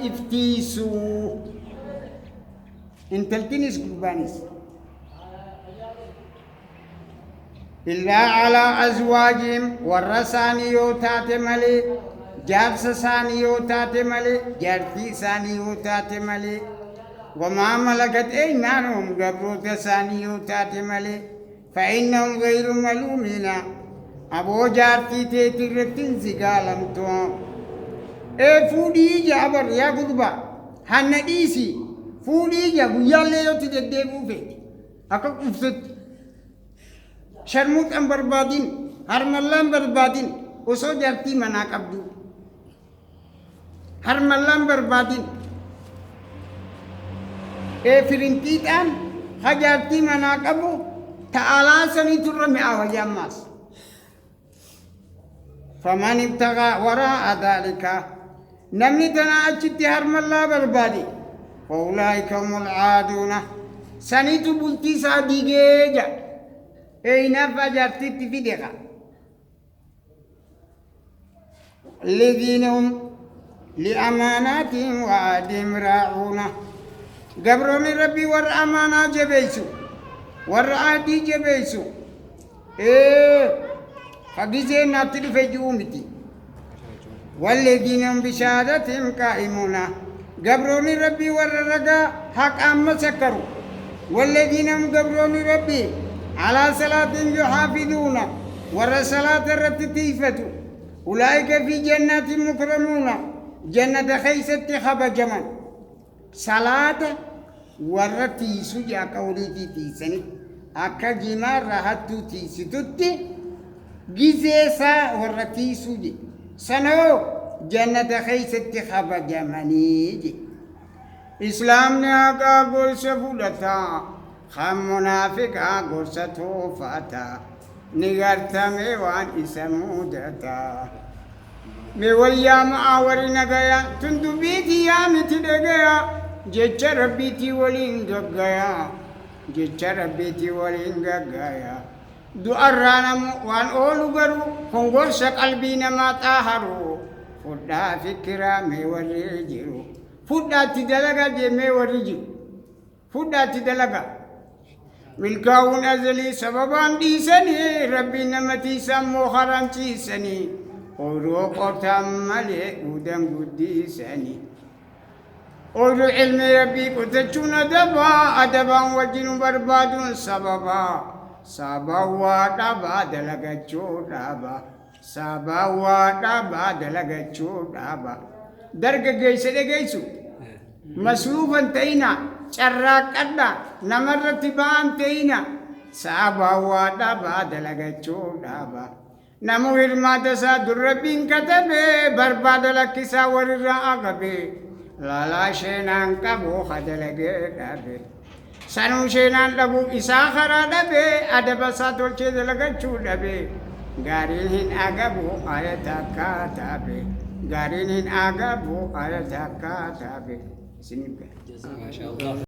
iftiisu intaltinis gurbanis illaa calaa azwaajihim warra isaanii yoo taate malee jaarsa isaanii yoo taate malee jaartii isaanii yoo taate malee wamaa malakat aymanuhum gabroota isaanii yoo taate malee fa'innahum gayru maluumiina aboo jaartii teeti irratti hin zigaalamtu fuudhii jaabar yaa gudba hanna dhiisi fuudhii jaa guyyaallee yoo ti deddeebuu feeti akka qubsutti sharmuuxan barbaadin harmallaan barbaadin osoo jaartii manaa qabdu harmallaan barbaadin firintiidhaan ha jaartii manaa qabu ta'alaa saniitu irra mi'aawa jaammaas faman ibtagaa waraa'a dhaalika namni tanaa achitti harmallaa barbaade faulaa'ika humul caaduuna saniitu bultii isaa diigee jedha eeynaaf jaartiitti fideqa الذين هم لأماناتهم وعهدهم راعون قبرون ربي ور أمانة جبيسو ور عهدي جبيسو حقيقة ناتل في جومتي والذين هم بشهادتهم قائمون قبرون ربي ور رقا حق أما سكروا والذين هم قبرون ربي على صلاة يحافظون ور صلاة الرتيفة أولئك في جنات مكرمون جنة خيست خبجمن صلاة ورتيسو جا قولتي تيسني أكا جمار راحتو تيستوتي جيزيسا ورتيسو جي سنو جنة خيست خبجمني جي إسلامنا أكا قرص فلتا خم منافقا قرص توفاتا نغرتا ميوان اسمو جتا ميويا معاورنا غيا تندو بيتي يا متدغيا جيچ ربيتي ولين دغيا جيچ ربيتي ولين غغيا دعرانا وان اولو غرو فنغوش قلبينا ما طاهرو فدا فكرا ميوري جيرو فدا تدلغا دي ميوري جيرو فدا تدلغا ملكاون أزلي سببان ديسني ربي نمتي سمو خرانتي سني أورو قرطم ملي ودم قديسني أورو علم ربي قتچون دبا أدبا وجن بربادون سببا سبا ودبا دلغچو دبا سبا ودبا دلغچو دبا درگ گيسه گيسو مسروفا تينا carraaqadha namarratti ba'an ta'ina saabaa waa dhabaa dalagachuu dhaba namu hirmaata isaa durrabbiin katabe barbaada lakkisaa walirraa agabe laalaa sheenaan qabu hadalagee dhabe sanuu sheenaan dhabuu isaa karaa dhabe adaba isaa tolchee dalagachuu dhabe gaariin hin agabu ayata akka taabe gaariin hin agabu ayata akka taabe. ما شاء الله.